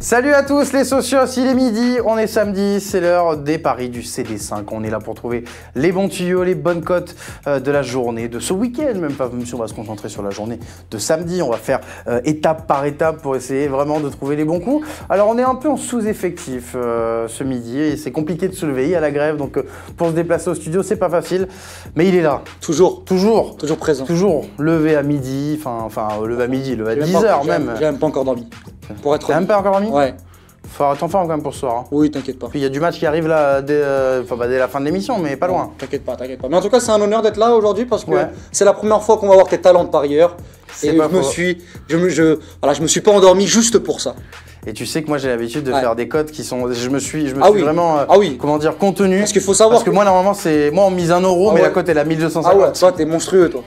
Salut à tous les socios, il est midi, on est samedi, c'est l'heure des paris du CD5. On est là pour trouver les bons tuyaux, les bonnes cotes de la journée, de ce week-end, même si on va se concentrer sur la journée de samedi. On va faire étape par étape pour essayer vraiment de trouver les bons coups. Alors on est un peu en sous-effectif ce midi et c'est compliqué de se lever, il y a la grève, donc pour se déplacer au studio c'est pas facile, mais il est là. Toujours présent. Toujours levé à midi, enfin levé à midi, levé à 10h même. J'ai même pas encore dormi. Pour être... T'as même pas encore dormi? Ouais. Faut être en forme quand même pour ce soir. Hein. Oui, t'inquiète pas. Puis il y a du match qui arrive là dès la fin de l'émission, mais pas loin. T'inquiète pas. Mais en tout cas, c'est un honneur d'être là aujourd'hui parce que c'est la première fois qu'on va voir tes talents de parieur. Et je me suis pas endormi juste pour ça. Et tu sais que moi j'ai l'habitude de faire des cotes qui sont. Je me suis vraiment comment dire, contenu. Parce qu'il faut savoir. Parce que moi normalement c'est. Moi on mise 1 euro, mais la cote elle est à 1250. Ah ouais, toi t'es monstrueux toi.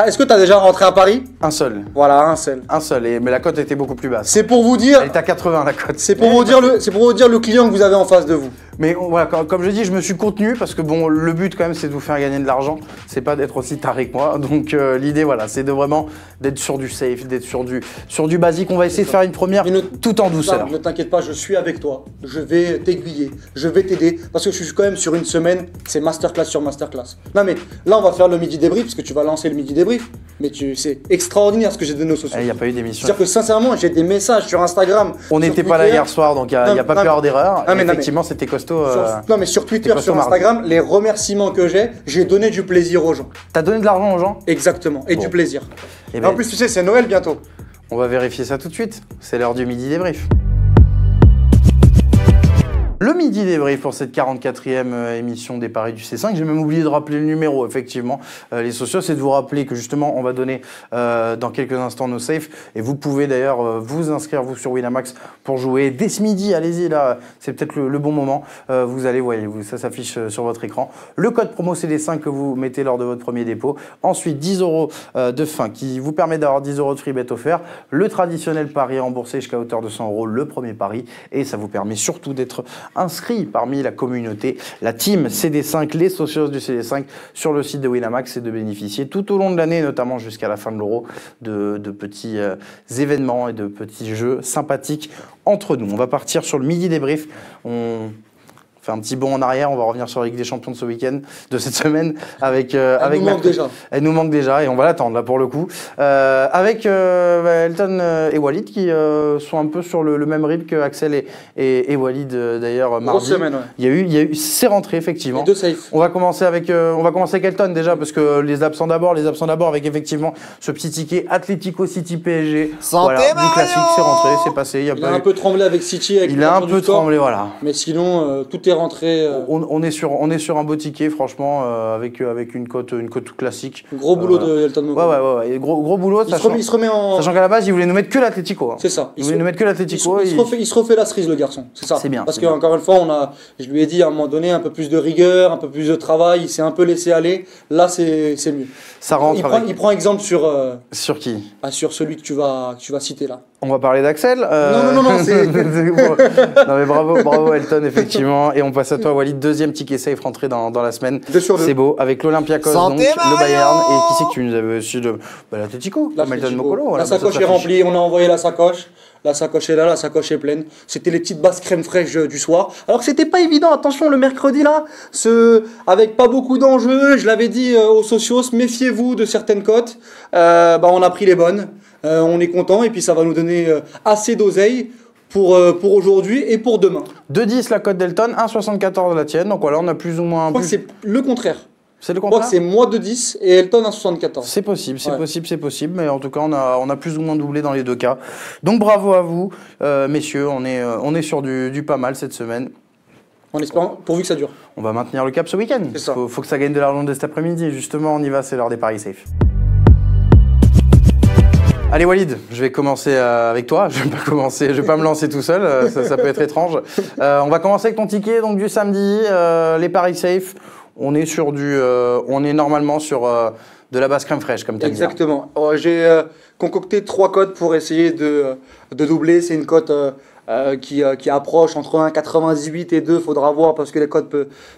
Est-ce que t'as déjà rentré à Paris? Un seul. Voilà, un seul. Un seul, mais la cote était beaucoup plus basse. C'est pour vous dire. Elle est à 80 la cote. C'est pour vous dire le client que vous avez en face de vous. Mais voilà, comme je dis, je me suis contenu parce que bon, le but quand même c'est de vous faire gagner de l'argent. C'est pas d'être aussi taré que moi. Donc l'idée voilà, c'est de vraiment d'être sur du safe, d'être sur du basique. On va essayer de faire une première tout en douceur. Ne t'inquiète pas, je suis avec toi. Je vais t'aiguiller, je vais t'aider parce que je suis quand même sur une semaine, c'est masterclass sur masterclass. Non mais là on va faire le midi débrief parce que tu vas lancer le midi débrief. Mais c'est extraordinaire ce que j'ai donné aux sociaux. Il n'y a pas eu d'émission. C'est-à-dire que sincèrement, j'ai des messages sur Instagram. On n'était pas là hier soir, donc il n'y a pas pu avoir d'erreur. Effectivement, c'était costaud. Non, mais sur Twitter, sur Instagram, les remerciements que j'ai donné du plaisir aux gens. T'as donné de l'argent aux gens? Exactement, et du plaisir. Et en plus, tu sais, c'est Noël bientôt. On va vérifier ça tout de suite. C'est l'heure du midi débrief. Le midi débrief pour cette 44e émission des paris du C5. J'ai même oublié de rappeler le numéro, effectivement. Les socios, c'est de vous rappeler que justement, on va donner dans quelques instants nos safes. Et vous pouvez d'ailleurs vous inscrire, vous, sur Winamax pour jouer dès ce midi. Allez-y, là, c'est peut-être le bon moment. Vous allez, voyez, ça s'affiche sur votre écran. Le code promo CD5 que vous mettez lors de votre premier dépôt. Ensuite, 10 € de fin qui vous permet d'avoir 10 € de free bet offert. Le traditionnel pari remboursé jusqu'à hauteur de 100 €, le premier pari. Et ça vous permet surtout d'être inscrits parmi la communauté, la team CD5, les socios du CD5 sur le site de Winamax et de bénéficier tout au long de l'année, notamment jusqu'à la fin de l'Euro, de petits événements et de petits jeux sympathiques entre nous. On va partir sur le midi débrief. On fait un petit bond en arrière, on va revenir sur la Ligue des Champions de ce week-end, de cette semaine, avec Elle nous manque déjà et on va l'attendre là pour le coup. Avec Elton et Walid qui sont un peu sur le même rythme que Axel et Walid d'ailleurs mardi. Grosse semaine, ouais. Il y a eu c'est rentré effectivement. Et deux safe. On va commencer avec Elton déjà parce que les absents d'abord avec effectivement ce petit ticket Atlético City PSG. Santé, voilà, du classique, c'est rentré, c'est passé. Il a un peu tremblé avec City. Il a un peu tremblé, voilà. Mais sinon, tout est rentré. On est sur un beau ticket, franchement, avec une cote toute classique. Gros boulot de Elton Mokolo. Ouais. Gros boulot. Il se remet en. Sachant qu'à la base, il voulait nous mettre que l'Atlético. Hein. C'est ça. Il voulait nous mettre que l'Atlético. Il se refait la cerise, le garçon. C'est ça. C'est bien. Parce qu'encore une fois, je lui ai dit à un moment donné un peu plus de rigueur, un peu plus de travail. Il s'est un peu laissé aller. Là, c'est mieux. Ça rentre. Il prend exemple sur. Sur qui? Sur celui que tu vas citer là. On va parler d'Axel. Non, c'est. Non mais bravo Elton, effectivement. Et on passe à toi, Walid. Deuxième ticket safe rentré dans la semaine. 2 sur 2. C'est beau. Avec l'Olympiakos, donc le Bayern. Et qui c'est que tu nous avais aussi de l'Atlético, Elton Mokolo. Voilà, la sacoche est remplie. On a envoyé la sacoche. La sacoche est là, la sacoche est pleine. C'était les petites basses crème fraîche du soir. Alors que c'était pas évident, attention, le mercredi là, avec pas beaucoup d'enjeux, je l'avais dit aux socios, méfiez-vous de certaines cotes. On a pris les bonnes, on est content et puis ça va nous donner assez d'oseille pour aujourd'hui et pour demain. 2,10 la cote d'Elton, 1,74 la tienne, donc voilà, on a plus ou moins... Je crois que c'est le contraire. C'est le contraire. Je crois que c'est moi de 10 et Elton à 74. C'est possible, mais en tout cas on a plus ou moins doublé dans les deux cas. Donc bravo à vous, messieurs, on est sur du pas mal cette semaine. En espérant, pourvu que ça dure. On va maintenir le cap ce week-end. Faut que ça gagne de l'argent dès cet après-midi. Justement, on y va, c'est l'heure des paris safe. Allez Walid, je vais commencer avec toi. Je vais pas me lancer tout seul, ça peut être étrange. On va commencer avec ton ticket donc du samedi, les paris safe. On est normalement sur de la basse crème fraîche, comme tu as dit. Exactement. J'ai concocté 3 cotes pour essayer de doubler. C'est une cote qui approche entre 1,98 et 2. Faudra voir parce que les codes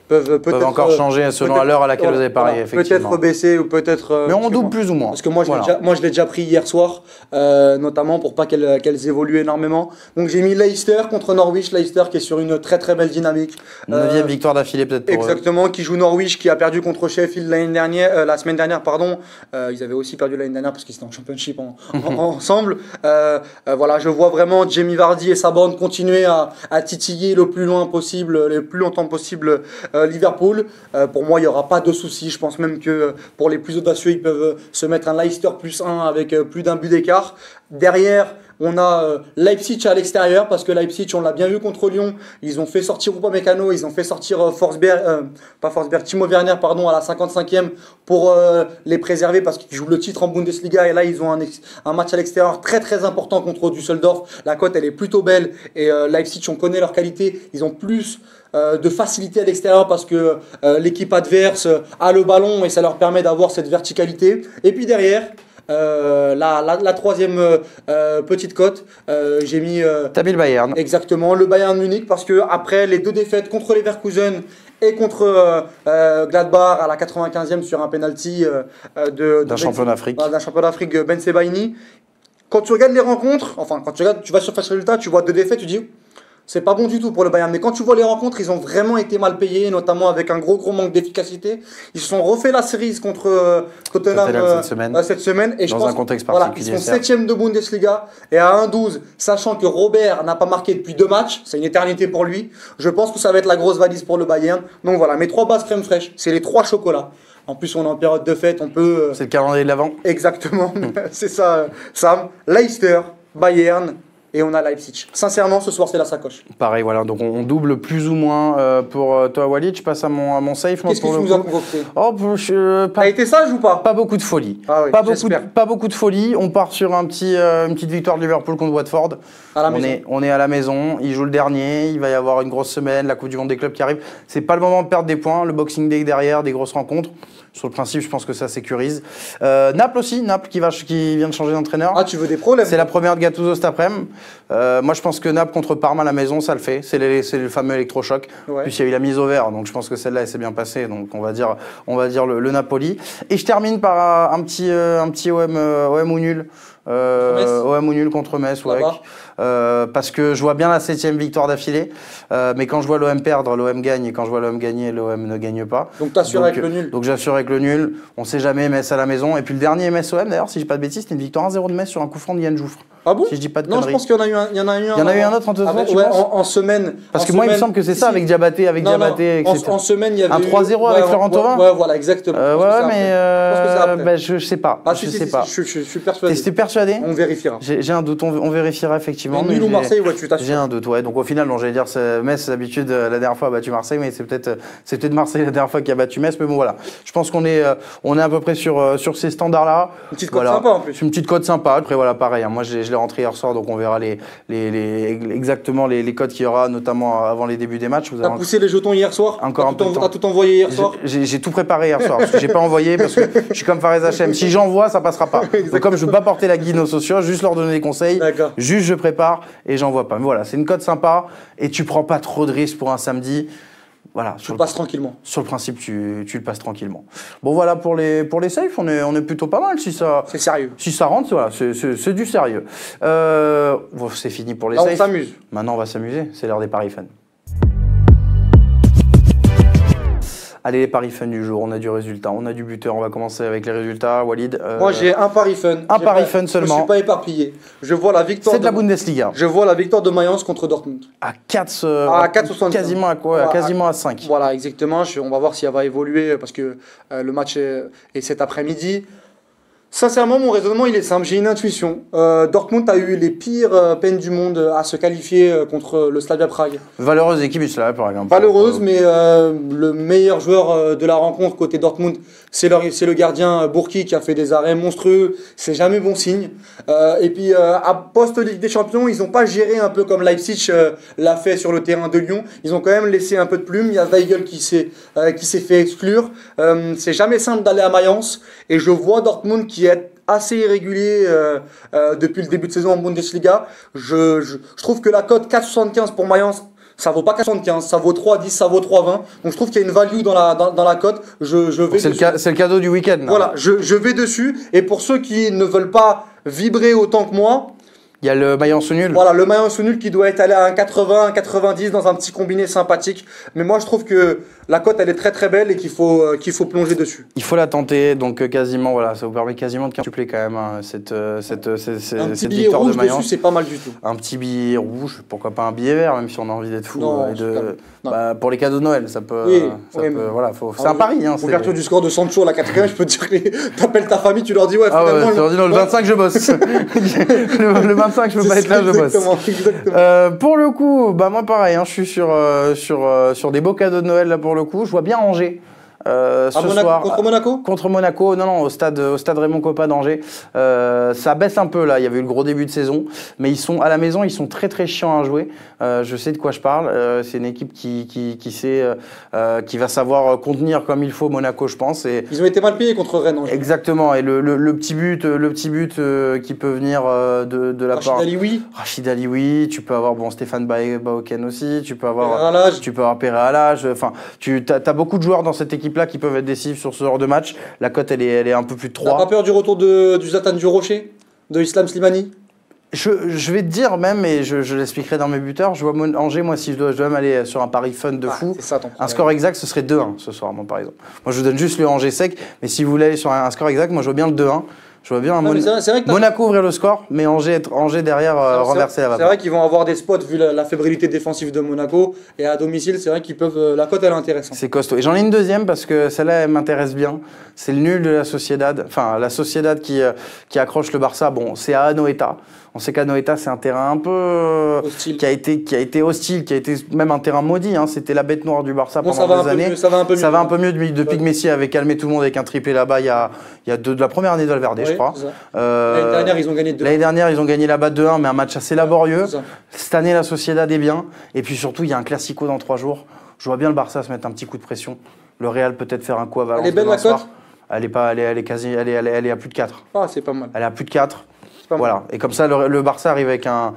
peuvent peut-être encore changer selon à l'heure à laquelle vous avez parié, effectivement. Peut-être baisser ou peut-être. Mais on double plus ou moins. Parce que moi, je l'ai déjà pris hier soir, notamment pour pas qu'elles évoluent énormément. Donc j'ai mis Leicester contre Norwich. Leicester qui est sur une très très belle dynamique. 9e victoire d'affilée peut-être pour exactement, qui joue Norwich, qui a perdu contre Sheffield la semaine dernière, pardon. Ils avaient aussi perdu l'année dernière parce qu'ils étaient en Championship ensemble. Voilà, je vois vraiment Jamie Vardy et sa bande continuer à titiller le plus loin possible, le plus longtemps possible Liverpool. Pour moi, il n'y aura pas de souci. Je pense même que pour les plus audacieux, ils peuvent se mettre un Leicester +1 avec plus d'un but d'écart. Derrière, on a Leipzig à l'extérieur parce que Leipzig, on l'a bien vu contre Lyon. Ils ont fait sortir Upamecano, ils ont fait sortir Timo Werner pardon, à la 55e pour les préserver parce qu'ils jouent le titre en Bundesliga. Et là, ils ont un match à l'extérieur très très important contre Düsseldorf. La cote, elle est plutôt belle et Leipzig, on connaît leur qualité. Ils ont plus de facilité à l'extérieur parce que l'équipe adverse a le ballon et ça leur permet d'avoir cette verticalité. Et puis derrière, la troisième petite cote, j'ai mis t'as mis le Bayern. Exactement, le Bayern Munich parce que après les deux défaites contre Leverkusen et contre Gladbach à la 95e sur un penalty d'un champion d'Afrique. D'un champion d'Afrique, Ben Sebaini. Quand tu regardes les rencontres, enfin quand tu vas sur Flash Résultat, tu vois deux défaites, tu dis c'est pas bon du tout pour le Bayern. Mais quand tu vois les rencontres, ils ont vraiment été mal payés, notamment avec un gros manque d'efficacité. Ils se sont refait la série contre Tottenham cette semaine. Et dans je pense, un contexte particulier. Ils sont 7e de Bundesliga et à 1,12, sachant que Robert n'a pas marqué depuis 2 matchs, c'est une éternité pour lui. Je pense que ça va être la grosse valise pour le Bayern. Donc voilà, mes 3 bases crème fraîche, c'est les 3 chocolats. En plus, on est en période de fête, on peut... C'est le calendrier de l'avant. Exactement, c'est ça, Sam. Leicester, Bayern... Et on a Leipzig. Sincèrement, ce soir, c'est la sacoche. Pareil, voilà. Donc, on double plus ou moins pour toi, Walid. Je passe à mon safe. Qu'est-ce que tu nous as concocté? T'as été sage ou pas? Pas beaucoup de folie. Ah oui, pas beaucoup de folie. On part sur une petite victoire de Liverpool contre Watford. On est à la maison. Il joue le dernier. Il va y avoir une grosse semaine. La Coupe du Monde des clubs qui arrive. C'est pas le moment de perdre des points. Le Boxing Day derrière, des grosses rencontres. Sur le principe, je pense que ça sécurise. Naples aussi. Naples qui vient de changer d'entraîneur. Ah, tu veux des problèmes? C'est la première de Gattuso cet après-midi. Moi, je pense que Naples contre Parme à la maison, ça le fait. C'est le fameux électrochoc. Ouais. Puis il y a eu la mise au vert, donc je pense que celle-là, elle s'est bien passée. Donc on va dire le Napoli. Et je termine par un petit OM ou nul. OM ou nul contre Metz, ouais. Parce que je vois bien la 7e victoire d'affilée. Mais quand je vois l'OM perdre, l'OM gagne. Et quand je vois l'OM gagner, l'OM ne gagne pas. Donc t'assures avec le nul. Donc j'assure avec le nul. On sait jamais, Metz à la maison. Et puis le dernier Metz-OM, d'ailleurs, si je dis pas de bêtises, c'était une victoire 1-0 de Metz sur un coup franc de Yann Jouffre. Ah bon? Si je dis pas de non, conneries. Je pense qu'il y en a eu un. Il y en a eu un autre en 2 en semaine. Parce que moi, il me semble que c'est ça avec Diabaté, etc. En semaine, il y avait un 3-0 avec Florent Thauvin. Ouais, voilà, exactement. Je sais pas. Je suis persuadé. T'es persuadé? On vérifiera. J'ai un doute, on vérifiera effectivement. Nul ou Marseille, ouais, tu t'assures. J'ai un doute, ouais. Donc au final, j'allais dire, Metz, d'habitude, la dernière fois a battu Marseille, mais c'est peut-être Marseille la dernière fois qui a battu Metz. Mais bon, voilà. Je pense qu'on est à peu près sur ces standards-là. Une petite cote sympa en plus. Une petite cote sympa. Après, voilà, pareil. Moi, je l'ai rentré hier soir, donc on verra exactement les codes qu'il y aura, notamment avant les débuts des matchs. T'as poussé les jetons hier soir? Encore un peu de temps. T'as tout envoyé hier soir? J'ai tout préparé hier soir, parce que j'ai pas envoyé, parce que je suis comme Fares Hachem. Si j'envoie, ça passera pas. Donc comme je veux pas porter la guide aux sociaux, juste leur donner des conseils, juste je prépare et j'envoie pas. Mais voilà, c'est une cote sympa et tu prends pas trop de risques pour un samedi. Voilà, tu le passes tranquillement. Sur le principe, tu le passes tranquillement. Bon, voilà, pour les safes, on est plutôt pas mal. C'est sérieux. Si ça rentre, voilà, c'est du sérieux. Bon, c'est fini pour les safes. On s'amuse. Maintenant, on va s'amuser. C'est l'heure des paris fun. Allez, les paris fun du jour, on a du résultat, on a du buteur, on va commencer avec les résultats. Walid. Moi, j'ai un pari fun. Un pari fun seulement. Je ne suis pas éparpillé. Je vois la victoire. C'est de la Bundesliga. Je vois la victoire de Mayence contre Dortmund. À 4,75. Quasiment à quoi? Quasiment à 5. Voilà, exactement. On va voir si elle va évoluer parce que le match est cet après-midi. Sincèrement, mon raisonnement, il est simple. J'ai une intuition. Dortmund a eu les pires peines du monde à se qualifier contre le Slavia Prague. Valeureuse équipe du Slavia, par exemple. Valeureuse, mais le meilleur joueur de la rencontre côté Dortmund, c'est le gardien Bourki qui a fait des arrêts monstrueux. C'est jamais bon signe. Et puis, à post-Ligue des Champions, ils n'ont pas géré un peu comme Leipzig l'a fait sur le terrain de Lyon. Ils ont quand même laissé un peu de plume. Il y a Weigl qui s'est fait exclure. C'est jamais simple d'aller à Mayence. Et je vois Dortmund qui est assez irrégulier depuis le début de saison en Bundesliga. Je trouve que la cote 4,75 pour Mayence, ça vaut pas 4,75, ça vaut 3,10, ça vaut 3,20. Donc je trouve qu'il y a une value dans la cote. Je vais c'est le cadeau du week-end. Voilà, je vais dessus. Et pour ceux qui ne veulent pas vibrer autant que moi, il y a le Mayence nul. Voilà, le Mayence nul qui doit être allé à un 80, un 90 dans un petit combiné sympathique. Mais moi, je trouve que la cote, elle est très très belle et qu'il faut plonger dessus. Il faut la tenter, donc quasiment, voilà, ça vous permet quasiment de quintupler quand même hein, cette victoire rouge de Mayence. dessus, c'est pas mal du tout. Un petit billet rouge, pourquoi pas un billet vert, même si on a envie d'être fou. Non, pour les cadeaux de Noël, ça peut. Oui, voilà, c'est un pari. Hein, ouverture du score de Sancho à la 4e, je peux te dire que t'appelles ta famille, tu leur dis ouais, finalement. Tu leur dis non, le 25, je bosse. le 25, je peux pas être là, je bosse. Exactement. Pour le coup, moi pareil, hein, je suis sur des beaux cadeaux de Noël là pour le coup. Je vois bien Angers. Soir contre Monaco. Contre Monaco, non, au stade Raymond Kopa d'Angers. Ça baisse un peu là, il y avait eu le gros début de saison, mais ils sont à la maison, ils sont très très chiants à jouer. Je sais de quoi je parle. C'est une équipe qui va savoir contenir comme il faut Monaco, je pense. Et ils ont été mal payés contre Rennes. Exactement. Et le petit but qui peut venir de la part. Rachid Alioui. Tu peux avoir Stéphane Baoken aussi. Tu peux avoir Péré Alage. Enfin, tu as beaucoup de joueurs dans cette équipe là qui peuvent être décisifs sur ce genre de match. La cote elle est un peu plus de 3. T'as pas peur du retour du Zlatan du Rocher, de Islam Slimani? Je vais te dire même, et je l'expliquerai dans mes buteurs, je vois Angers, moi si je dois m'aller sur un pari fun de fou, un score exact ce serait 2-1 ce soir, moi par exemple. Moi je vous donne juste le Angers sec, mais si vous voulez aller sur un score exact, moi je vois bien le 2-1. Je vois bien Monaco ouvrir le score, mais Angers derrière renverser la vapeur. C'est vrai qu'ils vont avoir des spots vu la fébrilité défensive de Monaco. Et à domicile, c'est vrai qu'ils peuvent. La cote, elle est intéressante. C'est costaud. Et j'en ai une deuxième parce que celle-là, elle m'intéresse bien. C'est le nul de la Sociedad. Enfin, la Sociedad qui accroche le Barça. Bon, c'est à Anoeta. On sait qu'Anoeta, c'est un terrain un peu hostile. qui a été hostile, qui a été même un terrain maudit. Hein. C'était la bête noire du Barça pendant des années. Ça va un peu mieux depuis que Messi avait calmé tout le monde avec un triplé là-bas il y a de la première année d'Alverde, je crois. L'année dernière, ils ont gagné 2-1. L'année dernière, ils ont gagné là-bas 2-1, mais un match assez laborieux. Cette année, la Sociedad est bien. Et puis surtout, il y a un Classico dans 3 jours. Je vois bien le Barça se mettre un petit coup de pression. Le Real peut-être faire un coup à Valence. Elle est belle la cote. Elle est à plus de 4. Ah, c'est pas mal. Elle est à plus de 4. Voilà, et comme ça le Barça arrive avec un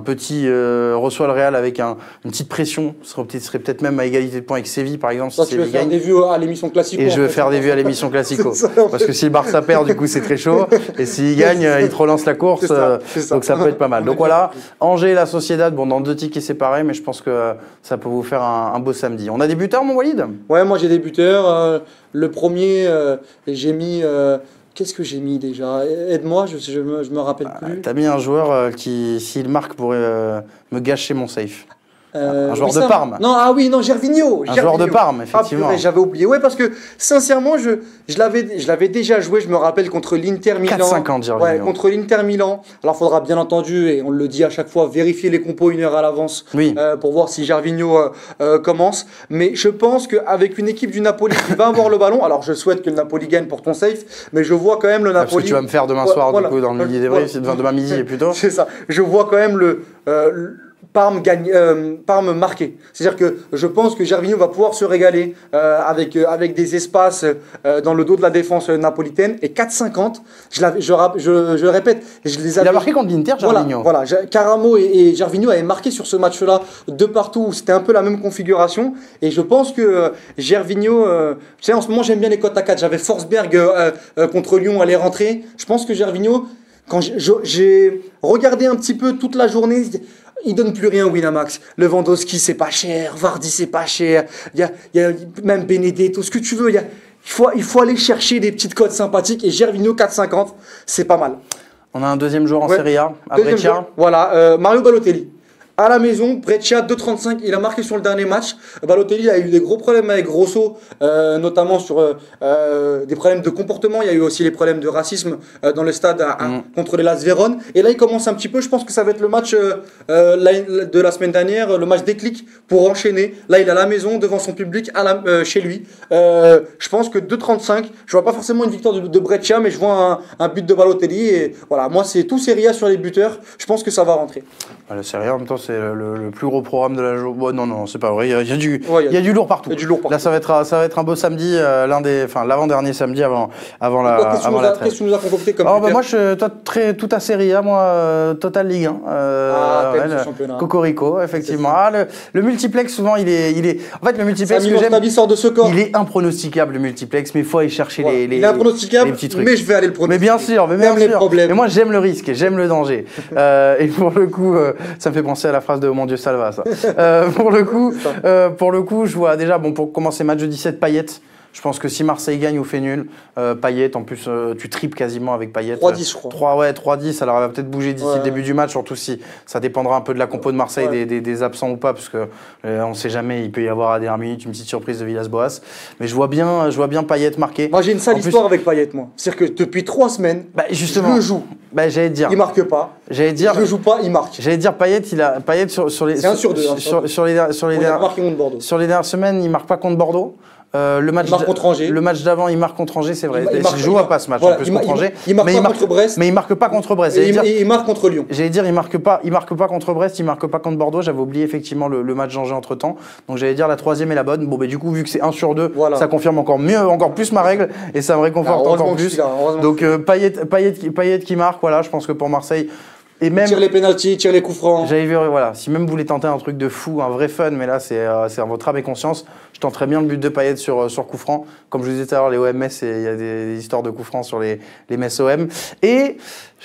petit reçoit le Real avec une petite pression, serait peut-être même à égalité de points avec Séville par exemple. Si tu veux faire des vues à l'émission Classico. Et je vais faire des vues à l'émission Classico. Parce que si le Barça perd, du coup c'est très chaud. Et s'il gagne, il te relance la course. Donc ça peut être pas mal. Donc voilà, Angers et la Sociedad, dans 2 tickets séparés, mais je pense que ça peut vous faire un beau samedi. On a des buteurs, mon Walid? Ouais, moi j'ai des buteurs. Le premier, j'ai mis. Qu'est-ce que j'ai mis déjà? Aide-moi, je me rappelle plus. T'as mis un joueur qui, s'il marque, pourrait me gâcher mon safe. Un joueur de Parme. Non, Gervinho. Un joueur de Parme, effectivement. Ah, j'avais oublié. Ouais, parce que sincèrement, je l'avais déjà joué, je me rappelle, contre l'Inter Milan. 4,50 Gervinho. Ouais, contre l'Inter Milan. Alors, il faudra bien entendu, et on le dit à chaque fois, vérifier les compos 1 heure à l'avance pour voir si Gervinho commence. Mais je pense qu'avec une équipe du Napoli qui va avoir le ballon, alors je souhaite que le Napoli gagne pour ton safe, mais je vois quand même le Napoli. Parce que tu vas me faire demain soir, du coup, dans le midi débrief, demain midi plutôt. C'est ça. Je vois quand même Parme marqué. C'est-à-dire que je pense que Gervinho va pouvoir se régaler avec des espaces dans le dos de la défense napolitaine. Et 4,50, je répète, il a marqué contre l'Inter, Gervinho. Voilà, Caramo et Gervinho avaient marqué sur ce match-là de partout. C'était un peu la même configuration. Et je pense que Gervinho, tu sais, en ce moment j'aime bien les cotes à 4. J'avais Forsberg contre Lyon, aller rentrer. Je pense que Gervinho, quand j'ai regardé un petit peu toute la journée, il donne plus rien, Winamax. Lewandowski, c'est pas cher. Vardy, c'est pas cher. Il y a même Benedetto, ce que tu veux. Il faut aller chercher des petites cotes sympathiques. Et Gervinho 4,50, c'est pas mal. On a un deuxième joueur en Serie A, à Brescia. Voilà, Mario Balotelli. À la maison, Brescia 2,35, il a marqué sur le dernier match. Balotelli a eu des gros problèmes avec Grosso, notamment sur des problèmes de comportement. Il y a eu aussi les problèmes de racisme dans le stade contre les Las Vérone. Et là, il commence un petit peu. Je pense que ça va être le match de la semaine dernière, le match déclic pour enchaîner. Là, il est à la maison, devant son public, chez lui. Je pense que 2,35, je vois pas forcément une victoire de Brescia, mais je vois un but de Balotelli. Et voilà, moi, c'est tout Serie A sur les buteurs. Je pense que ça va rentrer. Le Serie A, en même temps, c'est le plus gros programme de la journée. Bon, non, c'est pas vrai. Il y a du lourd partout. Il y a du lourd partout. Là, ça va être un beau samedi, l'avant-dernier samedi avant la trêve. Qu'est-ce que tu nous as concocté comme Moi, tout à Serie A, moi, Total Ligue 1. Le championnat. Cocorico, effectivement. Le multiplex, souvent, il est. En fait, le multiplex que j'aime, sort de ce corps. il est impronosticable, le multiplex, mais il faut aller chercher les il est impronosticable, les petits trucs. mais je vais aller le pronostiquer. Mais bien sûr, les problèmes. Mais moi, j'aime le risque, j'aime le danger. Et pour le coup, ça me fait penser à la phrase de Mon Dieu Salva, ça. Pour le coup, je vois déjà, pour commencer, match de 17, Payet. Je pense que si Marseille gagne ou fait nul, Payet, en plus, tu triples quasiment avec Payet. 3-10, je crois. 3-10. Alors, elle va peut-être bouger d'ici le début du match, surtout si ça dépendra un peu de la compo de Marseille, des absents ou pas, parce que on ne sait jamais, il peut y avoir à la dernière minute une petite surprise de Villas-Boas. Mais je vois bien Payet marquer. Moi, j'ai une sale histoire avec Payet, moi. C'est-à-dire que depuis 3 semaines, justement, je le joue. J'allais te dire. Il marque pas. Je le joue pas, il marque. J'allais dire Payet sur les. C'est 1 sur 2. Sur les dernières semaines, il marque pas contre Bordeaux. Le match contre Angers. Le match d'avant, il marque contre Angers, c'est vrai. Il joue pas ce match en plus contre Angers. Il marque pas contre Brest. Mais il marque pas contre Brest. Il marque contre Lyon. J'allais dire, il marque pas contre Brest, il marque pas contre Bordeaux. J'avais oublié effectivement le match d'Angers entre temps. Donc j'allais dire la troisième est la bonne. Du coup, vu que c'est 1 sur 2, ça confirme encore plus ma règle et ça me réconforte encore plus. Donc Payet qui marque, voilà, je pense que pour Marseille. Et même, tire les pénaltys, tire les coups francs. J'avais vu, voilà, si même vous voulez tenter un truc de fou, un vrai fun, mais là c'est à votre âme et conscience, je tenterais bien le but de Payet sur coup franc. Comme je vous disais tout à l'heure, les OM Metz, il y a des histoires de coups francs sur les Metz OM. Et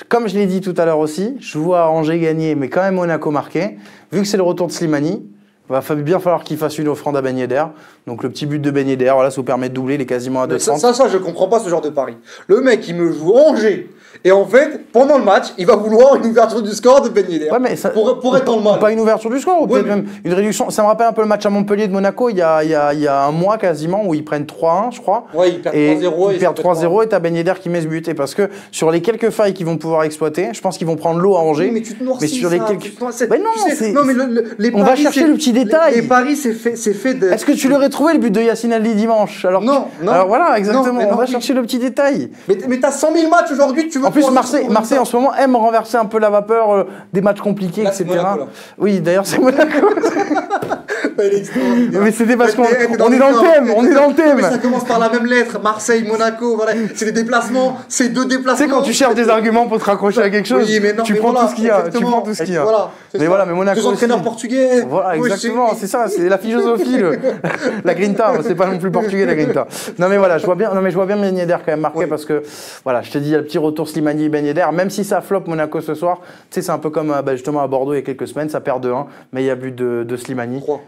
comme je l'ai dit tout à l'heure aussi, je vois Angers gagner, mais quand même Monaco marquer. Vu que c'est le retour de Slimani, il va bien falloir qu'il fasse une offrande à Ben Yedder. Donc le petit but de Ben Yedder, voilà, ça vous permet de doubler, il est quasiment à 2,30. Ça, je comprends pas ce genre de pari. Le mec, il me joue Angers. Et en fait, pendant le match, il va vouloir une ouverture du score de Ben Yedder. Pour être dans le mal. Pas une ouverture du score, ou peut-être même une réduction. Ça me rappelle un peu le match à Montpellier de Monaco, il y a un mois quasiment, où ils prennent 3-1, je crois. Ouais, ils perdent 3-0. Ils perdent 3-0 et t'as Ben Yedder qui met ce but. Et parce que sur les quelques failles qu'ils vont pouvoir exploiter, je pense qu'ils vont prendre l'eau à Angers. Oui, mais tu te noircis, sur les les on va chercher le petit détail. Les paris, c'est fait de... Est-ce que tu l'aurais trouvé le but de Yacine Ali dimanche? Alors voilà, exactement. On va chercher le petit détail. Mais t'as 100 000 matchs aujourd'hui, tu veux. En plus, Marseille en ce moment aime renverser un peu la vapeur des matchs compliqués, là, etc. Monaco, oui, d'ailleurs, c'est Monaco. Mais c'était parce qu'on est dans le thème, Mais ça commence par la même lettre, Marseille, Monaco, voilà. C'est des déplacements, c'est 2 déplacements. Tu sais, quand tu cherches des arguments pour te raccrocher à quelque chose, tu prends tout ce qu'il y a. Voilà, mais Monaco. 2 entraîneurs portugais. Voilà, exactement, c'est ça, c'est la philosophie, la grinta, c'est pas non plus portugais la grinta. Non mais voilà, je vois bien Ben Yedder quand même marqué parce que, voilà, je te dis, il y a le petit retour Slimani et Ben Yedder, même si ça floppe Monaco ce soir, tu sais, c'est un peu comme justement à Bordeaux il y a quelques semaines, ça perd 2-1, mais il y a but de Slimani. 3.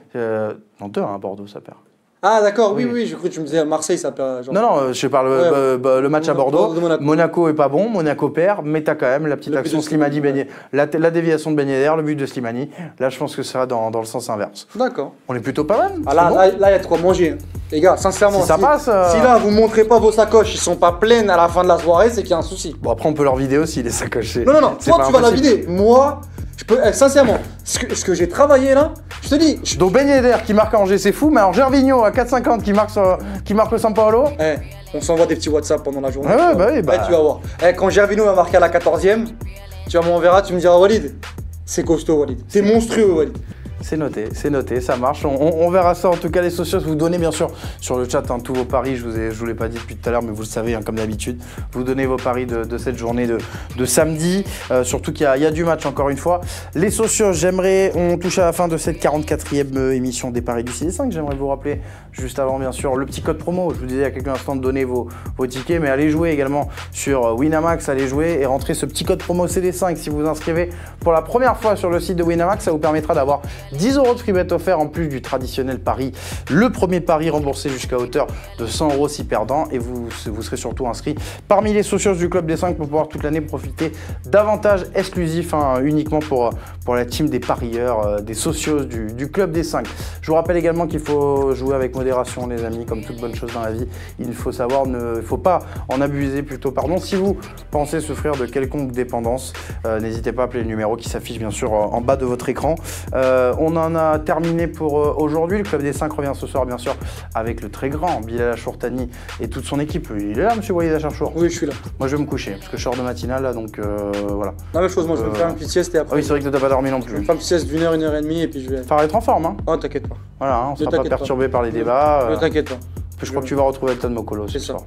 Non, 2-1 à Bordeaux, ça perd. Ah d'accord, oui, j'ai cru que tu me disais à Marseille ça perd. Genre... Non, je parle le match à Bordeaux. Monaco est pas bon, Monaco perd, mais t'as quand même la petite action Slimani, la déviation de Ben Yedder, le but de Slimani. Là, je pense que ça va dans le sens inverse. D'accord. On est plutôt pas mal. Ah là, il y a de quoi manger. Les gars, sincèrement, si ça passe. Si là, vous montrez pas vos sacoches, ils sont pas pleines à la fin de la soirée, c'est qu'il y a un souci. Bon, après, on peut leur vider aussi les sacoches. Non, toi, tu vas la vider. Moi, je peux, sincèrement, ce que j'ai travaillé là, je te dis. Donc Ben Yedder qui marque à Angers, c'est fou, mais alors Gervinho à 4,50 qui marque le San Paolo. On s'envoie des petits WhatsApp pendant la journée. Tu vas voir. Quand Gervinho va marquer à la 14e, tu m'enverras, tu me diras Walid, c'est costaud Walid, c'est monstrueux Walid. C'est noté, ça marche. On verra ça. En tout cas, les socios, vous donnez bien sûr sur le chat tous vos paris. Je vous l'ai pas dit depuis tout à l'heure, mais vous le savez, comme d'habitude. Vous donnez vos paris de cette journée de samedi. Surtout qu'il y a du match, encore une fois. Les socios, on touche à la fin de cette 44e émission des paris du 6-5. J'aimerais vous rappeler, juste avant, bien sûr, le petit code promo. Je vous disais il y a quelques instants de donner vos tickets, mais allez jouer également sur Winamax. Allez jouer et rentrer ce petit code promo CD5 si vous vous inscrivez pour la première fois sur le site de Winamax. Ça vous permettra d'avoir 10 € de free bet offert en plus du traditionnel pari. Le premier pari remboursé jusqu'à hauteur de 100 € si perdant. Et vous serez surtout inscrit parmi les socios du Club des 5 pour pouvoir toute l'année profiter d'avantages exclusifs uniquement pour la team des parieurs, des socios du Club des 5. Je vous rappelle également qu'il faut jouer avec modération, les amis, comme toute bonne chose dans la vie. Il faut pas en abuser plutôt. Si vous pensez souffrir de quelconque dépendance, n'hésitez pas à appeler le numéro qui s'affiche bien sûr en bas de votre écran. On en a terminé pour aujourd'hui. Le Club des 5 revient ce soir, bien sûr, avec le très grand Bilal Achourtani et toute son équipe. Il est là, monsieur Walid Acharchour? Oui, je suis là. Moi, je vais me coucher, parce que je sors de matinale, là, donc voilà. La même chose, moi, je vais me faire une petite sieste et après. Ah oui, c'est vrai que t'as pas dormi non Je vais me plus. faire une petite sieste d'1 heure, 1 heure et demie, et puis je vais. Ça va être en forme, hein. Oh, t'inquiète pas. Voilà, hein, on Ne sera pas t'inquiète pas. perturbé par les débats. Ne t'inquiète pas. Je crois que tu vas retrouver Elton Mokolo C'est ce ça. soir.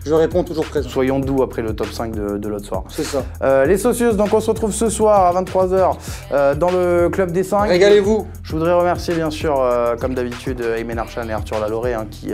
Je réponds toujours présent. Soyons doux après le top 5 de l'autre soir. C'est ça. Les socios, donc on se retrouve ce soir à 23h dans le Club des 5. Régalez-vous. Je voudrais remercier bien sûr, comme d'habitude, Aymen Archan et Arthur Laloré hein, qui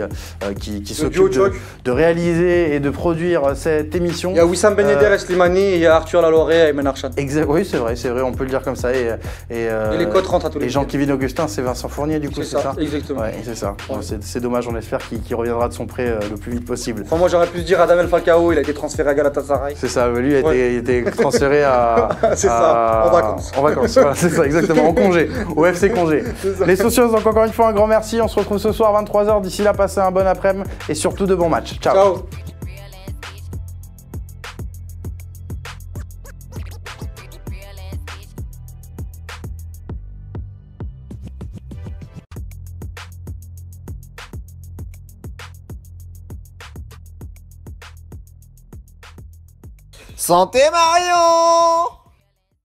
duo s'occupent choc. de réaliser et de produire cette émission. Il y a Wissam Ben Yedder et Slimani et il y a Arthur Laloré et Aymen Archan. Oui, c'est vrai, on peut le dire comme ça. Et les cotes rentrent à tous les Et Jean-Kévin Augustin, c'est Vincent Fournier, du coup, c'est ça? Exactement. Ouais, c'est ça. Ouais. Bon, c'est dommage, on espère qu'il reviendra de son prêt le plus vite possible. Enfin, moi, j'aurais pu se dire Adam El Falcao, il a été transféré à Galatasaray. C'est ça, lui il a été transféré à. C'est ça, en vacances. En vacances, voilà, c'est ça, exactement, en congé, au FC Congé. Les socios, donc encore une fois, un grand merci. On se retrouve ce soir à 23h. D'ici là, passez un bon après-midi et surtout de bons matchs. Ciao. Ciao. Santé Marion!